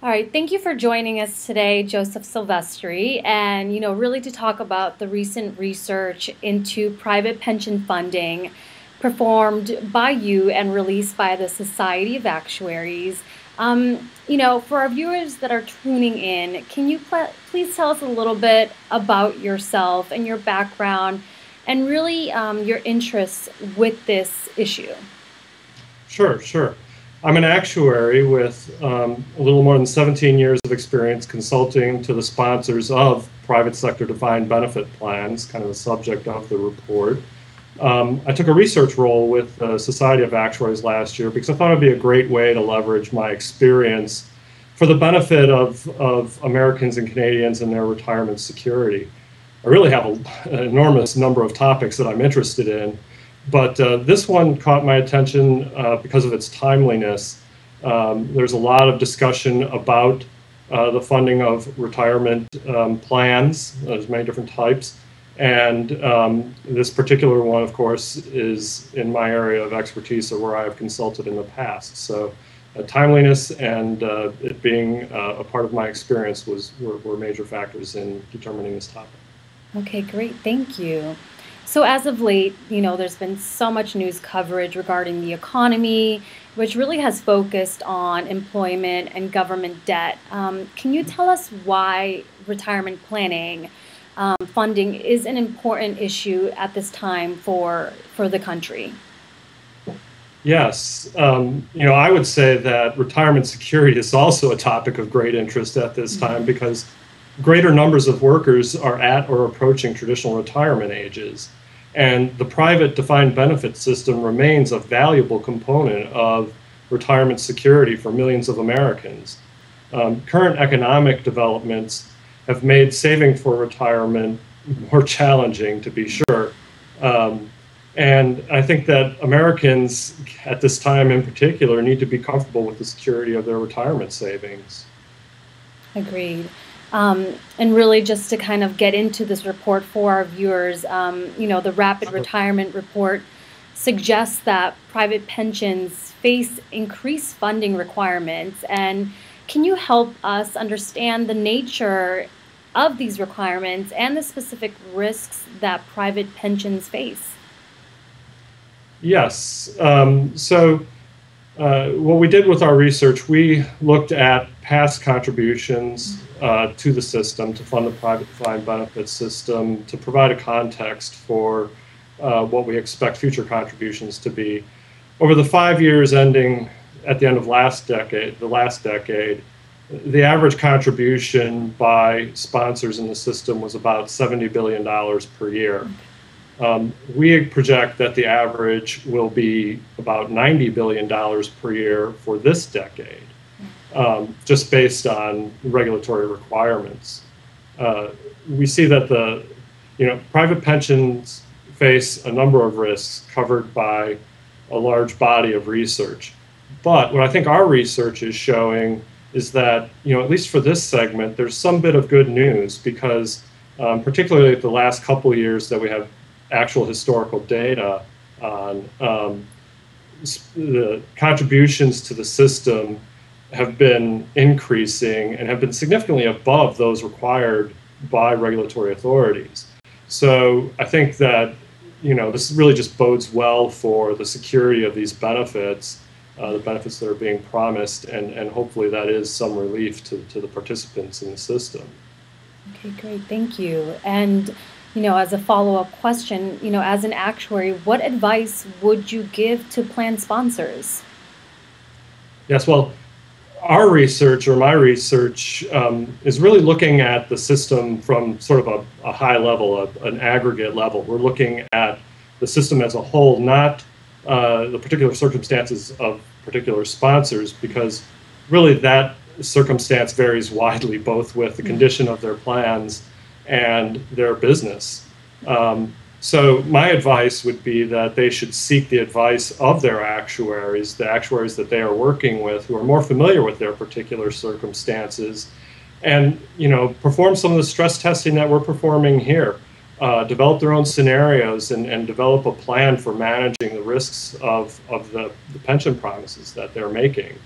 All right, thank you for joining us today, Joseph Silvestri, and really to talk about the recent research into private pension funding performed by you and released by the Society of Actuaries. For our viewers that are tuning in, can you please tell us a little bit about yourself and your background and really your interests with this issue? Sure, sure. I'm an actuary with a little more than 17 years of experience consulting to the sponsors of private sector defined benefit plans, kind of the subject of the report. I took a research role with the Society of Actuaries last year because I thought it'd be a great way to leverage my experience for the benefit of Americans and Canadians and their retirement security. I really have an enormous number of topics that I'm interested in, but this one caught my attention because of its timeliness. There's a lot of discussion about the funding of retirement plans. There's many different types. And this particular one, of course, is in my area of expertise or where I have consulted in the past. So timeliness and it being a part of my experience were major factors in determining this topic. Okay, great. Thank you. So as of late, there's been so much news coverage regarding the economy, which really has focused on employment and government debt. Can you tell us why retirement planning funding is an important issue at this time for the country? Yes, I would say that retirement security is also a topic of great interest at this time because greater numbers of workers are at or approaching traditional retirement ages. And the private defined benefit system remains a valuable component of retirement security for millions of Americans. Current economic developments have made saving for retirement more challenging, to be sure. And I think that Americans at this time in particular need to be comfortable with the security of their retirement savings. Agreed. And really just to kind of get into this report for our viewers, the Rapid Retirement Report suggests that private pensions face increased funding requirements. And can you help us understand the nature of these requirements and the specific risks that private pensions face? Yes. What we did with our research, we looked at past contributions to the system to fund the private defined benefit system to provide a context for what we expect future contributions to be. Over the 5 years ending at the end of the last decade, the average contribution by sponsors in the system was about $70 billion per year. We project that the average will be about $90 billion per year for this decade, just based on regulatory requirements. We see that private pensions face a number of risks covered by a large body of research. But what I think our research is showing is that, at least for this segment, there's some bit of good news because particularly the last couple of years that we have actual historical data on the contributions to the system have been increasing and have been significantly above those required by regulatory authorities. So I think that this really just bodes well for the security of these benefits, the benefits that are being promised, and hopefully that is some relief to the participants in the system. Okay, great. Thank you. And as a follow-up question, as an actuary, what advice would you give to plan sponsors? Yes, well, our research or my research is really looking at the system from sort of a high level, an aggregate level. We're looking at the system as a whole, not the particular circumstances of particular sponsors, because really that circumstance varies widely, both with the condition of their plans and their business. So my advice would be that they should seek the advice of their actuaries, the actuaries that they are working with, who are more familiar with their particular circumstances, and perform some of the stress testing that we're performing here. Develop their own scenarios and develop a plan for managing the risks of the pension promises that they're making.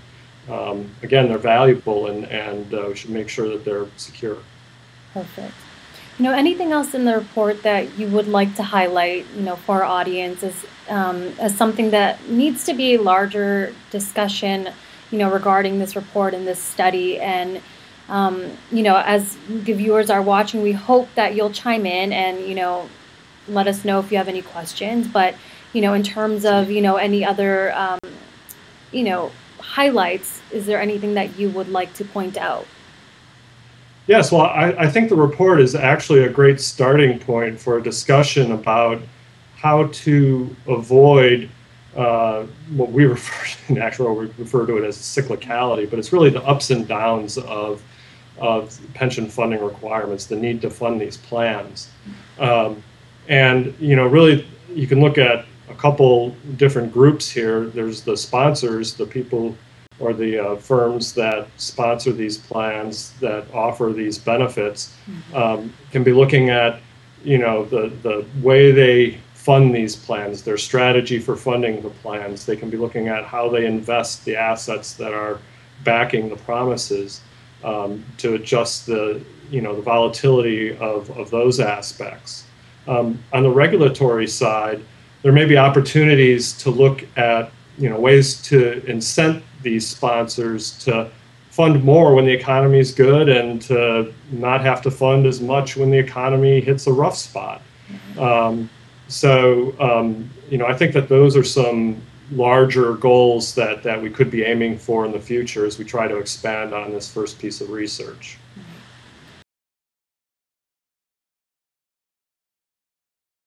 again, they're valuable, and we should make sure that they're secure. Perfect. Anything else in the report that you would like to highlight, for our audience as something that needs to be a larger discussion, regarding this report and this study? And, as the viewers are watching, we hope that you'll chime in and, let us know if you have any questions. But, in terms of, any other, highlights, is there anything that you would like to point out? Yes, well, I think the report is actually a great starting point for a discussion about how to avoid what we refer to, actually, we refer to it as cyclicality, but it's really the ups and downs of pension funding requirements, the need to fund these plans. And, really, you can look at a couple different groups here. There's the sponsors, the people or the firms that sponsor these plans, that offer these benefits, can be looking at, the way they fund these plans, their strategy for funding the plans. They can be looking at how they invest the assets that are backing the promises, to adjust the volatility of those aspects. On the regulatory side, there may be opportunities to look at ways to incent these sponsors to fund more when the economy is good, and to not have to fund as much when the economy hits a rough spot. I think that those are some larger goals that we could be aiming for in the future as we try to expand on this first piece of research.